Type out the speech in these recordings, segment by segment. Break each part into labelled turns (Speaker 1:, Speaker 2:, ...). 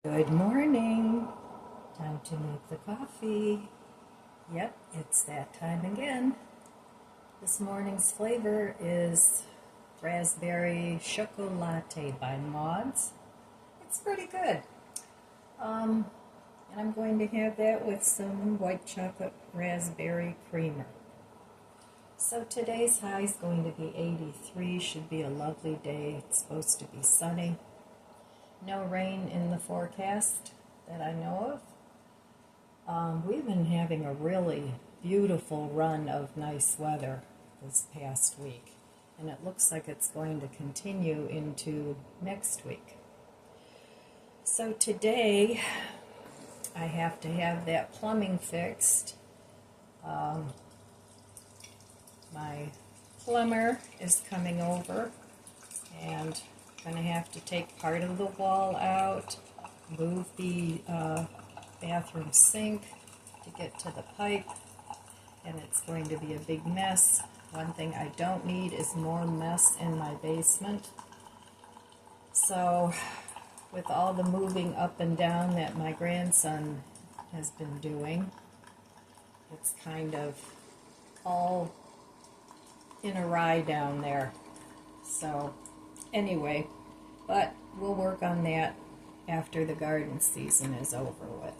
Speaker 1: Good morning. Time to make the coffee. Yep, it's that time again. This morning's flavor is raspberry chocolate by Maud's. It's pretty good. Um, and I'm going to have that with some white chocolate raspberry creamer. So today's high is going to be 83. Should be a lovely day. It's supposed to be sunny. No rain in the forecast that I know of. We've been having a really beautiful run of nice weather this past week, and it looks like it's going to continue into next week. So today I have to have that plumbing fixed. My plumber is coming over, and I'm going to have to take part of the wall out, move the bathroom sink to get to the pipe, and it's going to be a big mess. One thing I don't need is more mess in my basement. So with all the moving up and down that my grandson has been doing, it's kind of all in a rye down there. So anyway, but we'll work on that after the garden season is over with.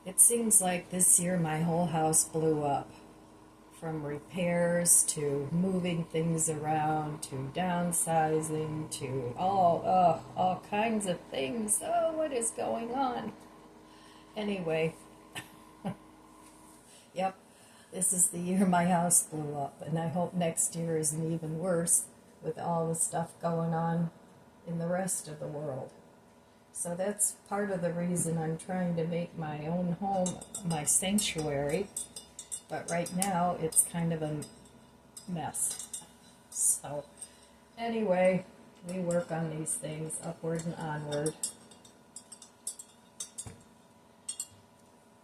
Speaker 1: It seems like this year my whole house blew up. From repairs to moving things around to downsizing to all kinds of things. Oh, what is going on? Anyway, yep, this is the year my house blew up, and I hope next year isn't even worse with all the stuff going on in the rest of the world. So that's part of the reason I'm trying to make my own home my sanctuary, but right now it's kind of a mess. So anyway, we work on these things upward and onward.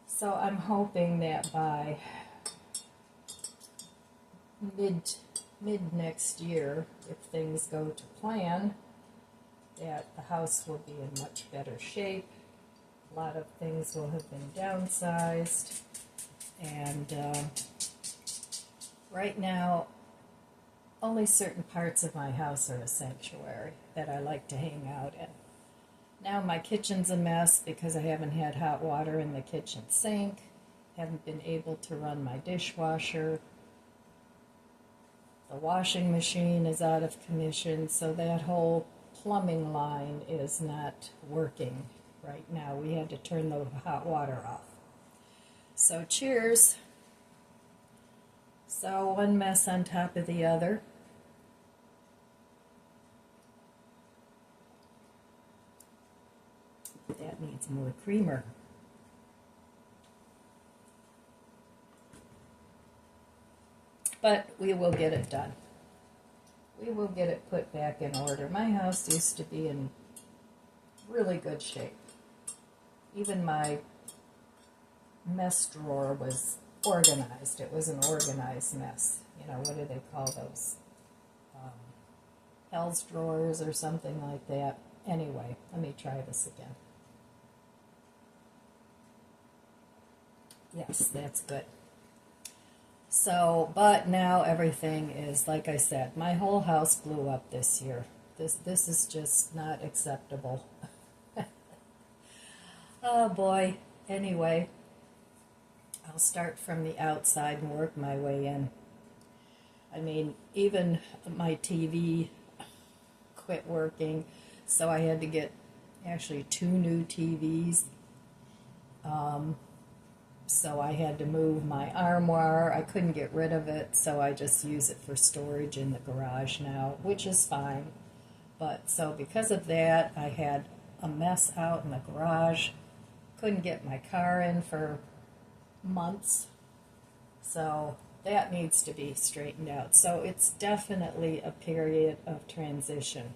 Speaker 1: So I'm hoping that by mid next year, if things go to plan, that the house will be in much better shape. A lot of things will have been downsized, and right now only certain parts of my house are a sanctuary that I like to hang out in. Now my kitchen's a mess because I haven't had hot water in the kitchen sink, haven't been able to run my dishwasher. The washing machine is out of commission, so that whole plumbing line is not working right now. We had to turn the hot water off. So cheers. So one mess on top of the other. That needs more creamer. But we will get it done. We will get it put back in order. My house used to be in really good shape. Even my mess drawer was organized. It was an organized mess. You know, what do they call those? Hell's drawers or something like that. Anyway, let me try this again. Yes, that's good. So, but now everything is, like I said, my whole house blew up this year. This is just not acceptable. Oh boy. Anyway, I'll start from the outside and work my way in. I mean, even my TV quit working, so I had to get actually 2 new TVs. So I had to move my armoire. I couldn't get rid of it, so I just use it for storage in the garage now, which is fine. But so because of that, I had a mess out in the garage. Couldn't get my car in for months. So that needs to be straightened out. So it's definitely a period of transition.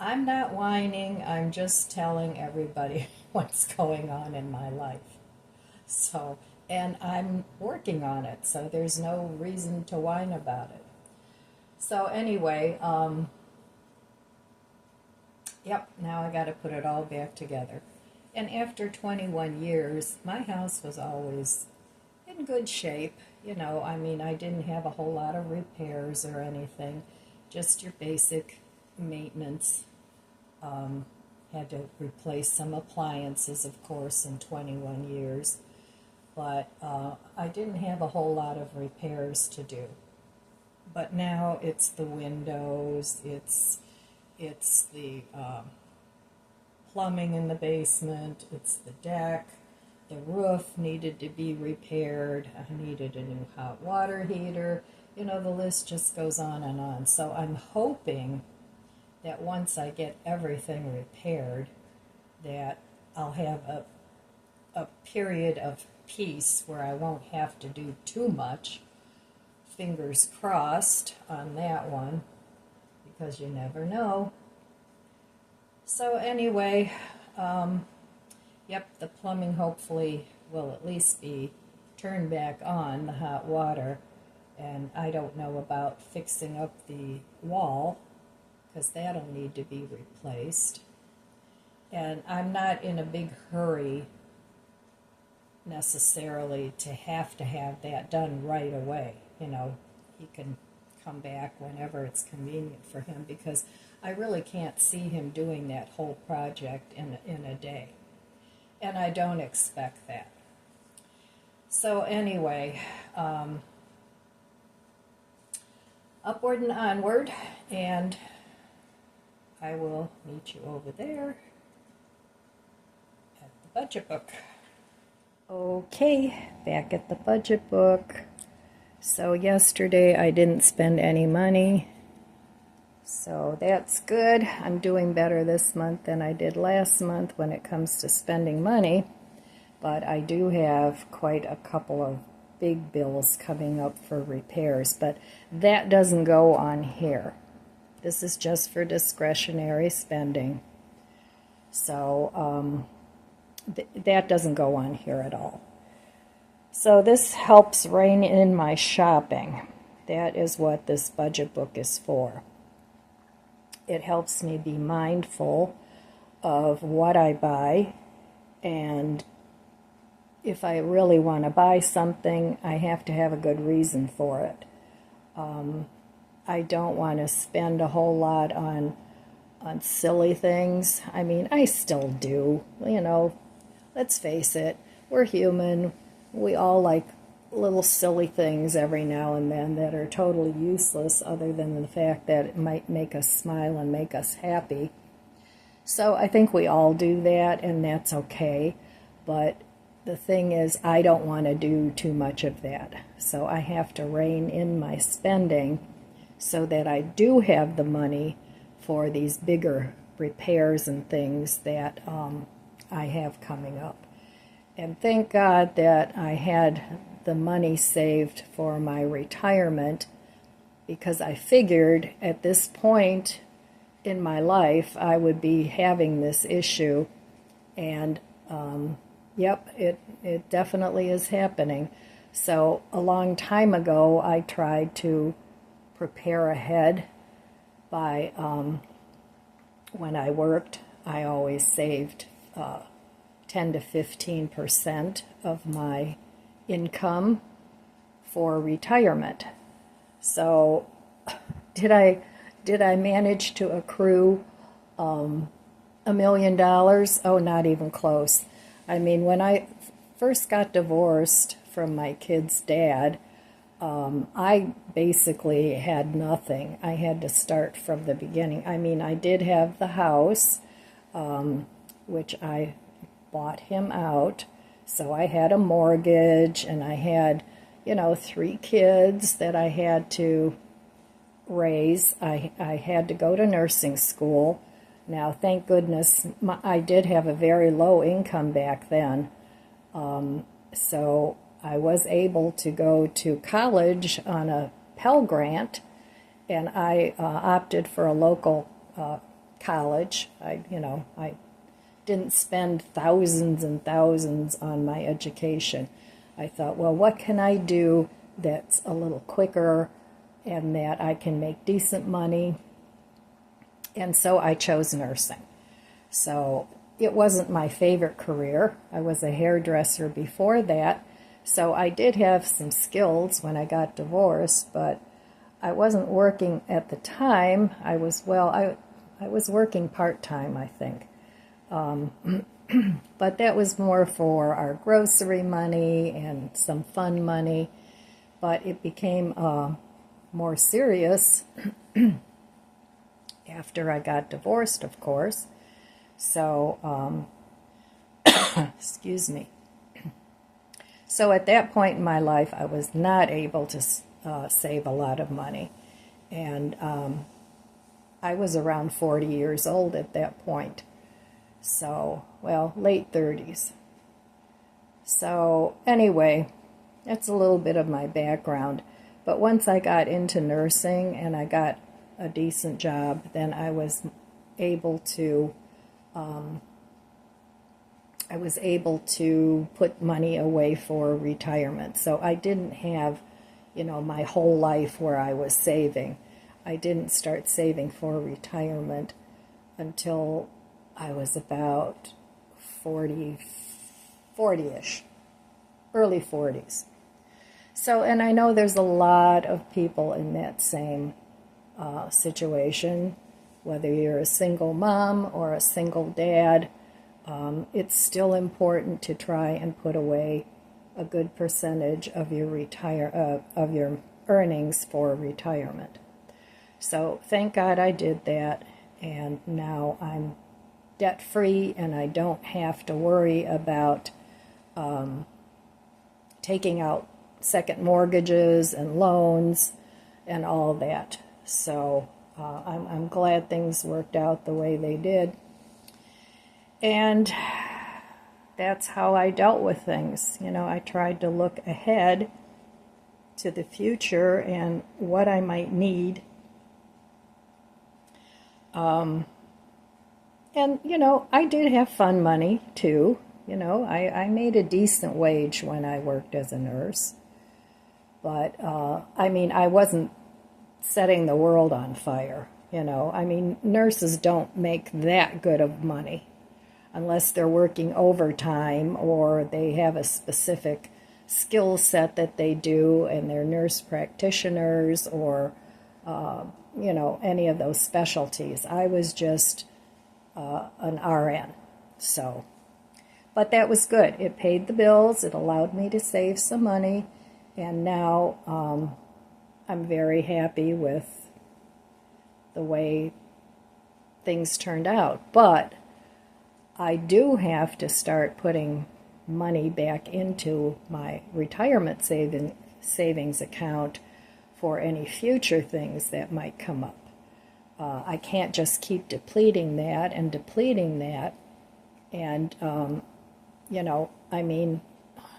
Speaker 1: I'm not whining, I'm just telling everybody what's going on in my life. So, and I'm working on it, so there's no reason to whine about it. So anyway, Yep, now I got to put it all back together. And after 21 years, my house was always in good shape. I mean, I didn't have a whole lot of repairs or anything, just your basic maintenance. Had to replace some appliances, of course, in 21 years, but I didn't have a whole lot of repairs to do. But now it's the windows, it's the plumbing in the basement, it's the deck, the roof needed to be repaired, I needed a new hot water heater, the list just goes on and on. So I'm hoping that once I get everything repaired, that I'll have a period of peace where I won't have to do too much. Fingers crossed on that one, because you never know. So anyway, yep, the plumbing hopefully will at least be turned back on, the hot water, and I don't know about fixing up the wall, because that'll need to be replaced. And I'm not in a big hurry necessarily to have that done right away. He can come back whenever it's convenient for him, because I really can't see him doing that whole project in a day. And I don't expect that. So anyway, upward and onward, and I will meet you over there at the budget book. Okay, back at the budget book. So yesterday I didn't spend any money, so that's good. I'm doing better this month than I did last month when it comes to spending money, but I do have quite a couple of big bills coming up for repairs, but that doesn't go on here. This is just for discretionary spending. So that doesn't go on here at all. So this helps rein in my shopping. That is what this budget book is for. It helps me be mindful of what I buy, and if I really want to buy something, I have to have a good reason for it. I don't want to spend a whole lot on silly things. I mean, I still do. Let's face it, we're human. We all like little silly things every now and then that are totally useless, other than the fact that it might make us smile and make us happy. So I think we all do that, and that's okay. But the thing is, I don't want to do too much of that. So I have to rein in my spending so that I do have the money for these bigger repairs and things that I have coming up. And thank God that I had the money saved for my retirement, because I figured at this point in my life I would be having this issue, and yep, it definitely is happening. So a long time ago I tried to prepare ahead by, when I worked, I always saved 10 to 15% of my income for retirement. So did I manage to accrue $1 million? Oh, not even close. I mean, when I first got divorced from my kid's dad, I basically had nothing. I had to start from the beginning. I mean, I did have the house, which I bought him out. So I had a mortgage, and I had, 3 kids that I had to raise. I had to go to nursing school. Now, thank goodness, I did have a very low income back then. So I was able to go to college on a Pell Grant, and I opted for a local college. I didn't spend thousands and thousands on my education. I thought, well, what can I do that's a little quicker and that I can make decent money? And so I chose nursing. So it wasn't my favorite career. I was a hairdresser before that. So I did have some skills when I got divorced, but I wasn't working at the time. I was working part-time, I think. But that was more for our grocery money and some fun money. But it became more serious after I got divorced, of course. So, excuse me. So at that point in my life, I was not able to save a lot of money. And I was around 40 years old at that point. So, well, late 30s. So anyway, that's a little bit of my background. But once I got into nursing and I got a decent job, then I was able to put money away for retirement. So I didn't have, my whole life where I was saving. I didn't start saving for retirement until I was about 40-ish, early 40s. So, and I know there's a lot of people in that same situation, whether you're a single mom or a single dad. It's still important to try and put away a good percentage of your of your earnings for retirement. So thank God I did that, and now I'm debt-free and I don't have to worry about taking out second mortgages and loans and all that. So I'm glad things worked out the way they did. And that's how I dealt with things. I tried to look ahead to the future and what I might need. And, I did have fun money, too. I made a decent wage when I worked as a nurse. But, I wasn't setting the world on fire, nurses don't make that good of money unless they're working overtime or they have a specific skill set that they do and they're nurse practitioners or, any of those specialties. I was just an RN, so. But that was good. It paid the bills. It allowed me to save some money. And now I'm very happy with the way things turned out. But I do have to start putting money back into my retirement savings account for any future things that might come up. I can't just keep depleting that. And,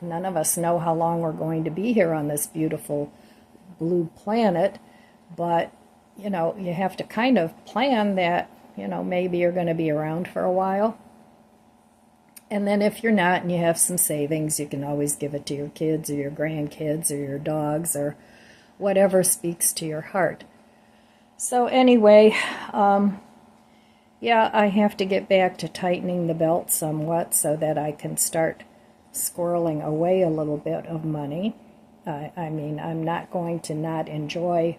Speaker 1: none of us know how long we're going to be here on this beautiful blue planet, but, you have to kind of plan that, maybe you're going to be around for a while. And then if you're not and you have some savings, you can always give it to your kids or your grandkids or your dogs or whatever speaks to your heart. So anyway, I have to get back to tightening the belt somewhat so that I can start squirreling away a little bit of money. I'm not going to not enjoy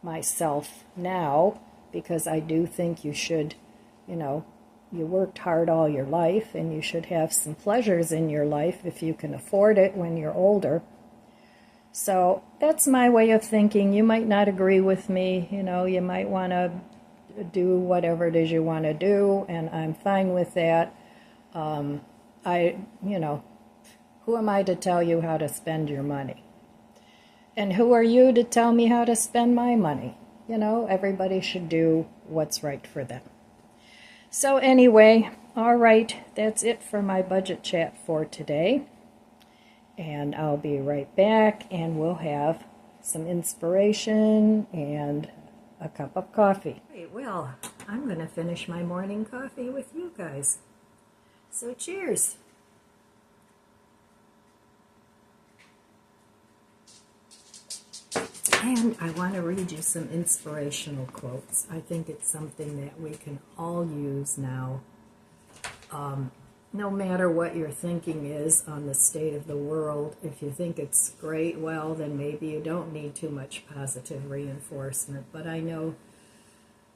Speaker 1: myself now because I do think you should, you worked hard all your life and you should have some pleasures in your life if you can afford it when you're older. So that's my way of thinking. You might not agree with me. You might want to do whatever it is you want to do, and I'm fine with that. Who am I to tell you how to spend your money? And who are you to tell me how to spend my money? Everybody should do what's right for them. So anyway, all right, that's it for my budget chat for today. And I'll be right back, and we'll have some inspiration and a cup of coffee. Hey, well, I'm going to finish my morning coffee with you guys. So cheers. And I want to read you some inspirational quotes. I think it's something that we can all use now. No matter what your thinking is on the state of the world, if you think it's great, well, then maybe you don't need too much positive reinforcement. But I know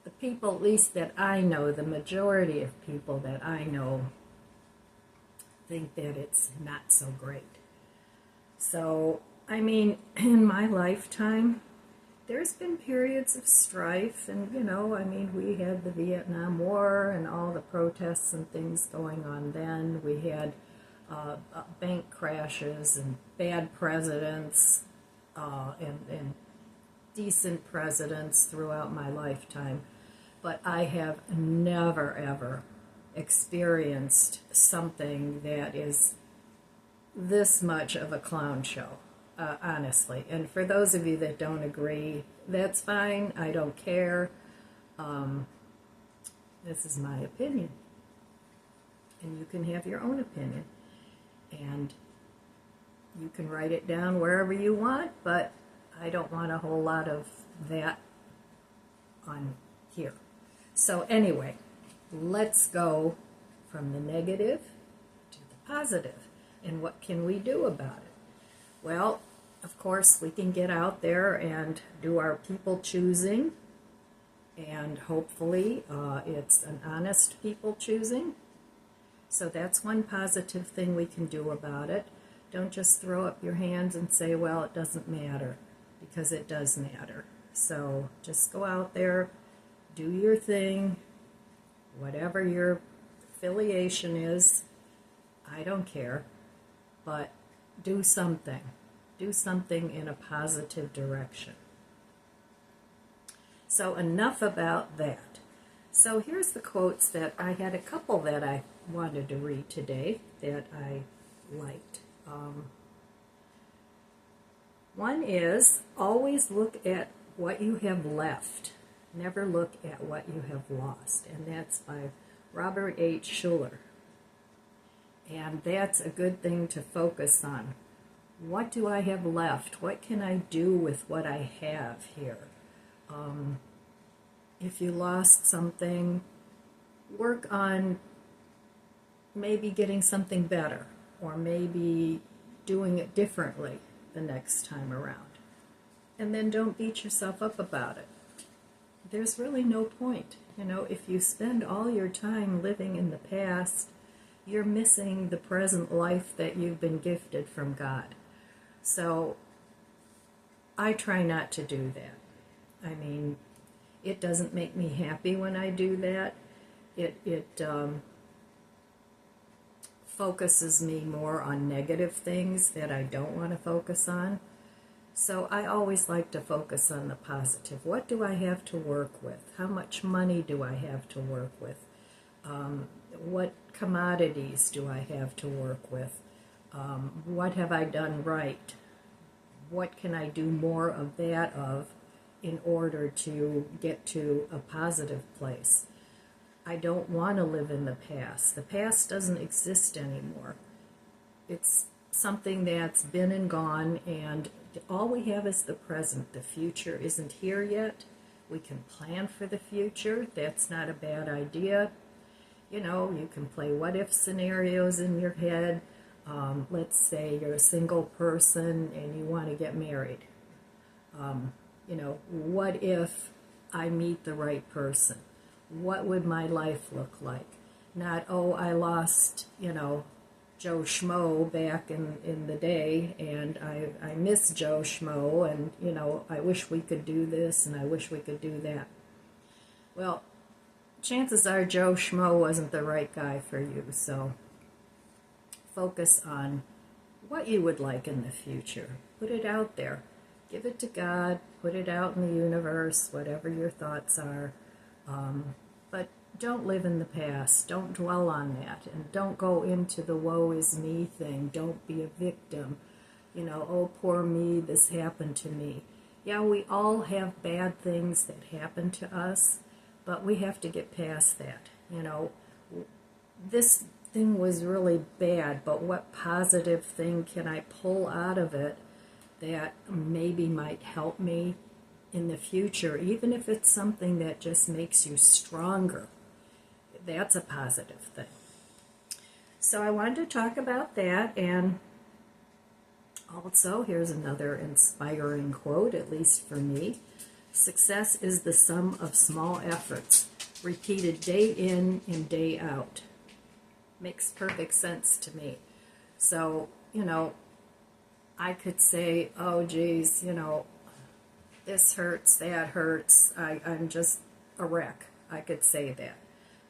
Speaker 1: the people, at least that I know, the majority of people that I know, think that it's not so great. So, I mean, in my lifetime, there's been periods of strife, and we had the Vietnam War and all the protests and things going on then. We had bank crashes and bad presidents and decent presidents throughout my lifetime. But I have never, ever experienced something that is this much of a clown show. Honestly. And for those of you that don't agree, that's fine. I don't care. This is my opinion. And you can have your own opinion. And you can write it down wherever you want, but I don't want a whole lot of that on here. So anyway, let's go from the negative to the positive. And what can we do about it? Well, of course, we can get out there and do our people choosing, and hopefully it's an honest people choosing. So that's one positive thing we can do about it. Don't just throw up your hands and say, well, it doesn't matter, because it does matter. So just go out there, do your thing, whatever your affiliation is, I don't care, but do something. Do something in a positive direction. So enough about that. So here's the quotes that I had a couple that I wanted to read today that I liked. One is, always look at what you have left. Never look at what you have lost. And that's by Robert H. Schuller. And that's a good thing to focus on. What do I have left? What can I do with what I have here? If you lost something, work on maybe getting something better, or maybe doing it differently the next time around. And then don't beat yourself up about it. There's really no point. If you spend all your time living in the past, you're missing the present life that you've been gifted from God. So I try not to do that. I mean, it doesn't make me happy when I do that. It focuses me more on negative things that I don't want to focus on. So I always like to focus on the positive. What do I have to work with? How much money do I have to work with? What commodities do I have to work with? What have I done right? What can I do more of that in order to get to a positive place? I don't want to live in the past. The past doesn't exist anymore. It's something that's been and gone, and all we have is the present. The future isn't here yet. We can plan for the future. That's not a bad idea. You can play what-if scenarios in your head. Let's say you're a single person and you want to get married. What if I meet the right person? What would my life look like? Not, I lost, Joe Schmo back in the day, and I miss Joe Schmo, and, I wish we could do this, and I wish we could do that. Well, chances are Joe Schmo wasn't the right guy for you, so focus on what you would like in the future. Put it out there. Give it to God. Put it out in the universe, whatever your thoughts are. But don't live in the past. Don't dwell on that. And don't go into the woe is me thing. Don't be a victim. Oh, poor me, this happened to me. Yeah, we all have bad things that happen to us, but we have to get past that. This thing was really bad, but what positive thing can I pull out of it that maybe might help me in the future, even if it's something that just makes you stronger. That's a positive thing. So I wanted to talk about that, and also here's another inspiring quote, at least for me. Success is the sum of small efforts, repeated day in and day out. Makes perfect sense to me. So, I could say, oh geez, this hurts, that hurts, I'm just a wreck. I could say that.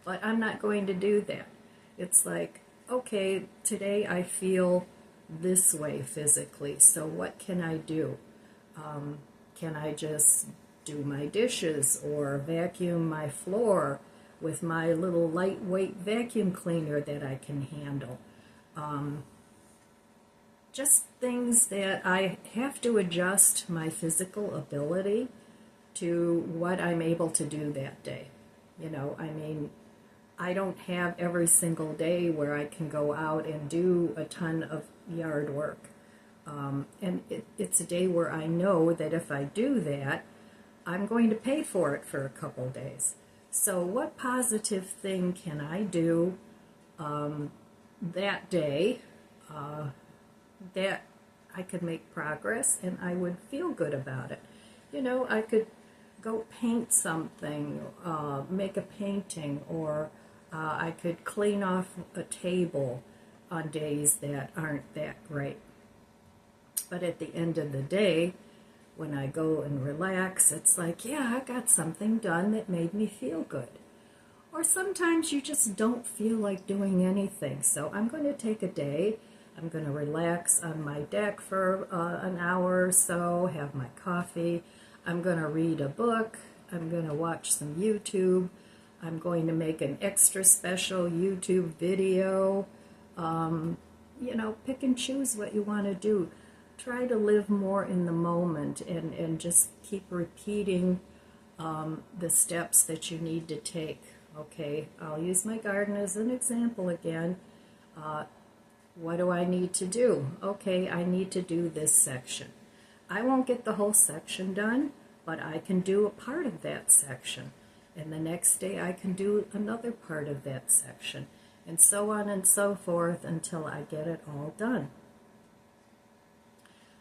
Speaker 1: But I'm not going to do that. It's like, okay, today I feel this way physically, so what can I do? Can I just do my dishes or vacuum my floor with my little lightweight vacuum cleaner that I can handle? Just things that I have to adjust my physical ability to what I'm able to do that day. I don't have every single day where I can go out and do a ton of yard work. And it's a day where I know that if I do that, I'm going to pay for it for a couple days. So what positive thing can I do that day that I could make progress and I would feel good about it? I could go paint something, make a painting, or I could clean off a table on days that aren't that great. But at the end of the day, when I go and relax, it's like, yeah, I got something done that made me feel good. Or sometimes you just don't feel like doing anything. So I'm going to take a day. I'm going to relax on my deck for an hour or so, have my coffee. I'm going to read a book. I'm going to watch some YouTube. I'm going to make an extra special YouTube video. Pick and choose what you want to do. Try to live more in the moment and just keep repeating the steps that you need to take. Okay, I'll use my garden as an example again. What do I need to do? Okay, I need to do this section. I won't get the whole section done, but I can do a part of that section. And the next day I can do another part of that section. And so on and so forth until I get it all done.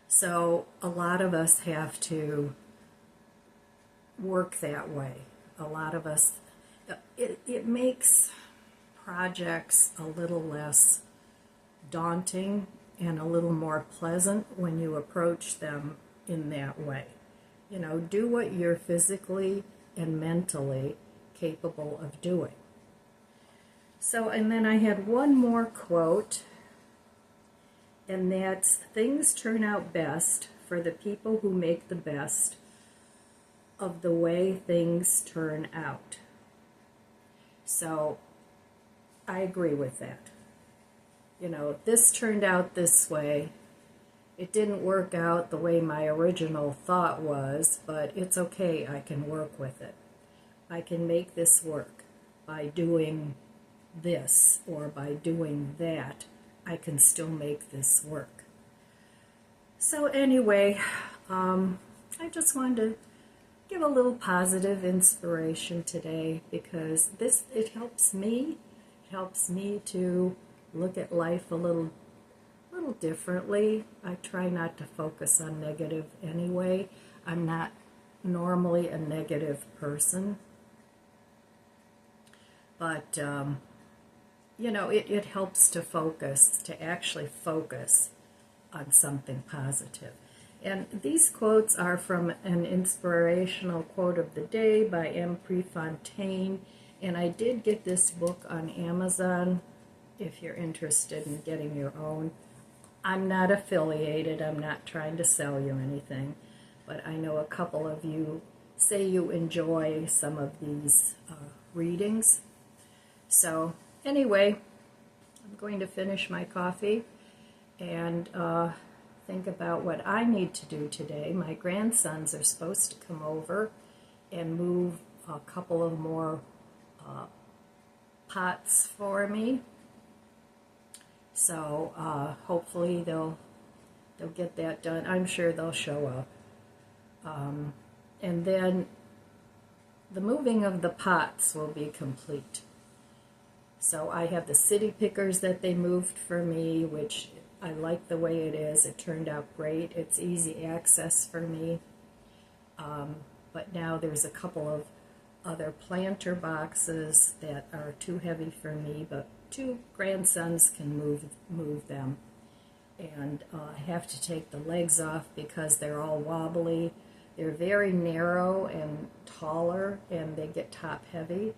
Speaker 1: So a lot of us have to work that way. A lot of us, it makes projects a little less daunting and a little more pleasant when you approach them in that way. Do what you're physically and mentally capable of doing. So, and then I had one more quote, and that's, things turn out best for the people who make the best of the way things turn out. So, I agree with that. This turned out this way. It didn't work out the way my original thought was, but it's okay, I can work with it. I can make this work by doing this or by doing that. I can still make this work. So anyway, I just wanted to give a little positive inspiration today because it helps me. It helps me to look at life a little differently. I try not to focus on negative anyway. I'm not normally a negative person. But, it helps to focus, to actually focus on something positive. And these quotes are from an inspirational quote of the day by M. Prefontaine. And I did get this book on Amazon if you're interested in getting your own. I'm not affiliated. I'm not trying to sell you anything. But I know a couple of you say you enjoy some of these readings. So anyway, I'm going to finish my coffee and think about what I need to do today. My grandsons are supposed to come over and move a couple of more pots for me. So hopefully they'll they'll get that done. I'm sure they'll show up. And then the moving of the pots will be complete. So I have the city pickers that they moved for me, which I like the way it is. It turned out great. It's easy access for me. But now there's a couple of other planter boxes that are too heavy for me, but 2 grandsons can move them. And I have to take the legs off because they're all wobbly. They're very narrow and taller, and they get top heavy,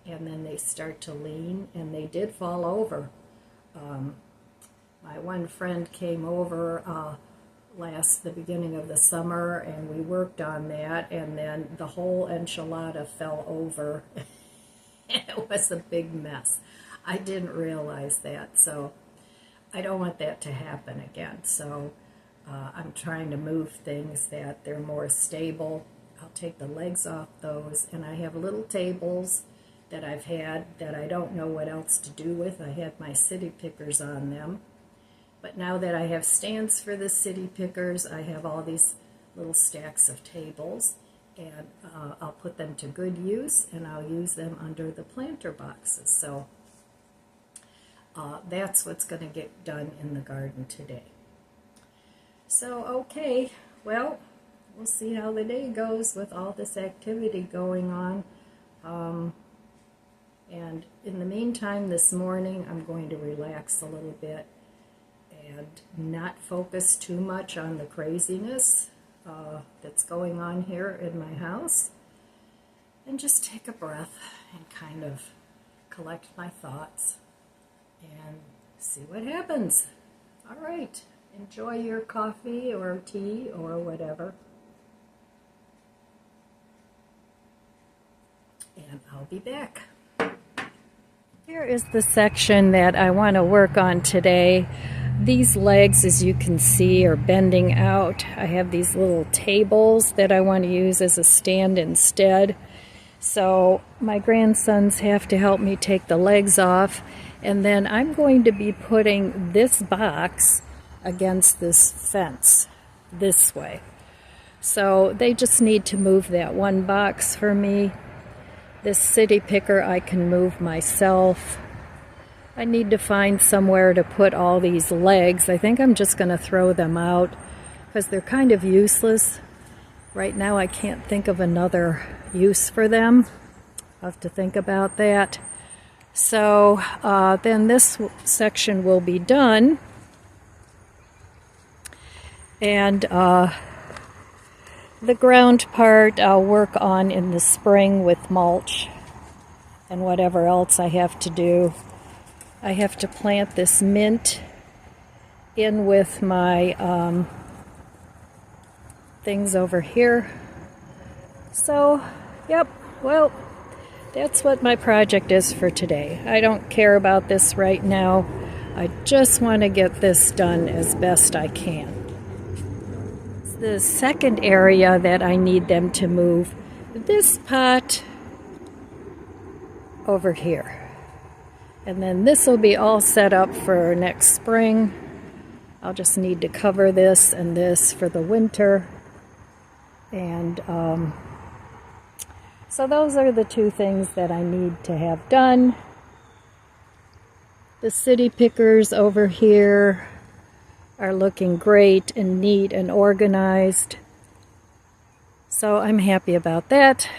Speaker 1: and then they start to lean, and they did fall over. My one friend came over the beginning of the summer, and we worked on that, and then the whole enchilada fell over. It was a big mess. I didn't realize that, so I don't want that to happen again. So I'm trying to move things that they're more stable. I'll take the legs off those, and I have little tables that I've had that I don't know what else to do with. I had my city pickers on them. But now that I have stands for the city pickers, I have all these little stacks of tables, and I'll put them to good use, and I'll use them under the planter boxes. So that's what's going to get done in the garden today. So, okay, well, we'll see how the day goes with all this activity going on. And in the meantime, this morning, I'm going to relax a little bit and not focus too much on the craziness that's going on here in my house, and just take a breath and kind of collect my thoughts and see what happens. All right, enjoy your coffee or tea or whatever, and I'll be back. Here is the section that I want to work on today. These legs, as you can see, are bending out. I have these little tables that I want to use as a stand instead. So my grandsons have to help me take the legs off, and then I'm going to be putting this box against this fence this way. So they just need to move that one box for me. This city picker I can move myself. I need to find somewhere to put all these legs. I think I'm just going to throw them out because they're kind of useless. Right now I can't think of another use for them. I'll have to think about that. So then this section will be done. And the ground part I'll work on in the spring with mulch and whatever else I have to do. I have to plant this mint in with my things over here. So, yep, well, that's what my project is for today. I don't care about this right now. I just want to get this done as best I can. The second area that I need them to move, this pot over here. And then this will be all set up for next spring. I'll just need to cover this and this for the winter. And so those are the two things that I need to have done. The city pickers over here are looking great and neat and organized. So I'm happy about that.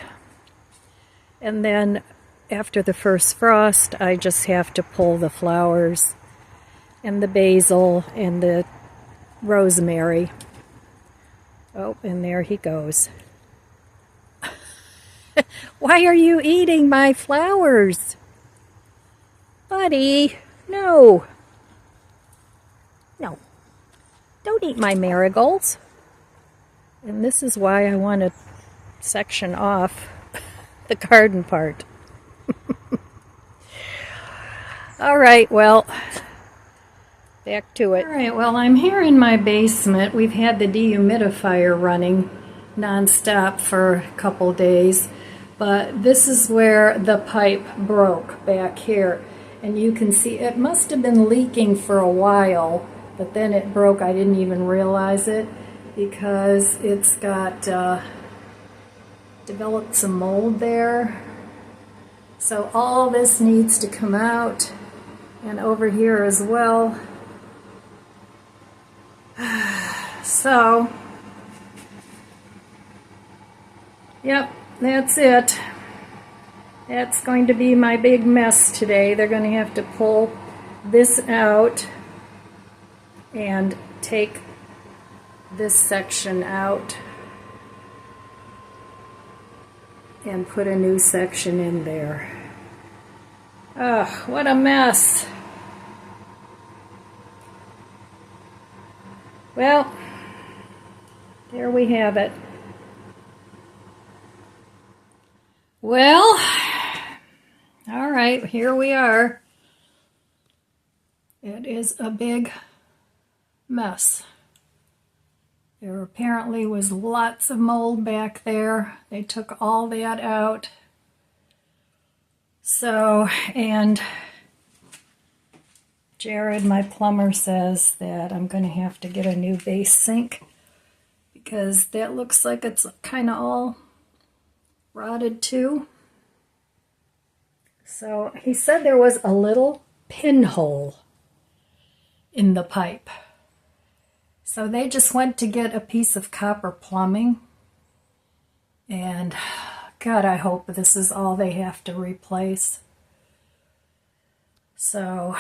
Speaker 1: And then after the first frost, I just have to pull the flowers and the basil and the rosemary. Oh, and there he goes. Why are you eating my flowers? Buddy, no. No. Don't eat my marigolds. And this is why I want to section off the garden part. All right, well, back to it. All right, well, I'm here in my basement. We've had the dehumidifier running nonstop for a couple days, but this is where the pipe broke back here. And you can see it must have been leaking for a while, but then it broke. I didn't even realize it because it's got developed some mold there. So all this needs to come out, and over here as well. So, yep, that's it. That's going to be my big mess today. They're going to have to pull this out and take this section out and put a new section in there. Ugh, what a mess. Well, there we have it. Well, all right, here we are. It is a big mess. There apparently was lots of mold back there. They took all that out. So, and Jared, my plumber, says that I'm going to have to get a new base sink because that looks like it's kind of all rotted too. So he said there was a little pinhole in the pipe. So they just went to get a piece of copper plumbing, and God, I hope this is all they have to replace. So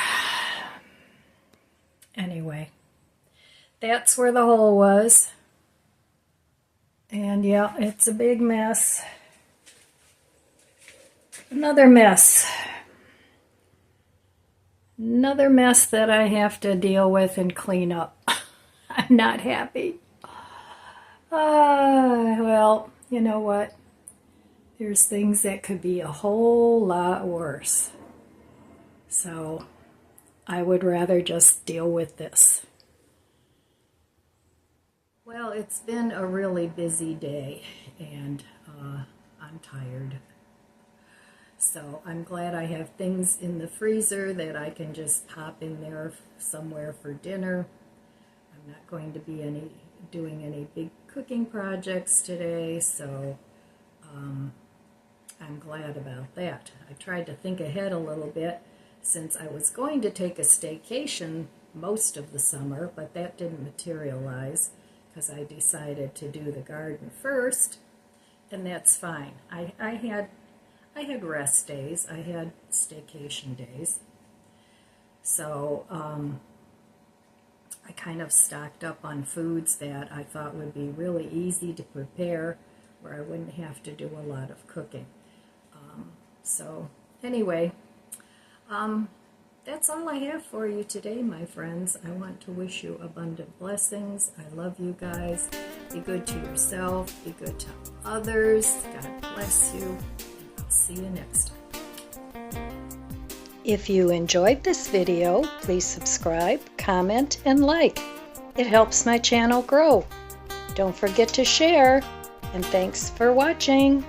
Speaker 1: anyway, that's where the hole was. And yeah, it's a big mess. Another mess. Another mess that I have to deal with and clean up. I'm not happy. Well, you know what? There's things that could be a whole lot worse. So I would rather just deal with this. Well, it's been a really busy day, and I'm tired. So I'm glad I have things in the freezer that I can just pop in there somewhere for dinner. I'm not going to be doing any big cooking projects today, so I'm glad about that. I tried to think ahead a little bit since I was going to take a staycation most of the summer, but that didn't materialize because I decided to do the garden first, and that's fine. I had rest days. I had staycation days. So I kind of stocked up on foods that I thought would be really easy to prepare, where I wouldn't have to do a lot of cooking. So anyway, that's all I have for you today, my friends. I want to wish you abundant blessings. I love you guys. Be good to yourself. Be good to others. God bless you. I'll see you next time. If you enjoyed this video, please subscribe, comment, and like. It helps my channel grow. Don't forget to share, and thanks for watching.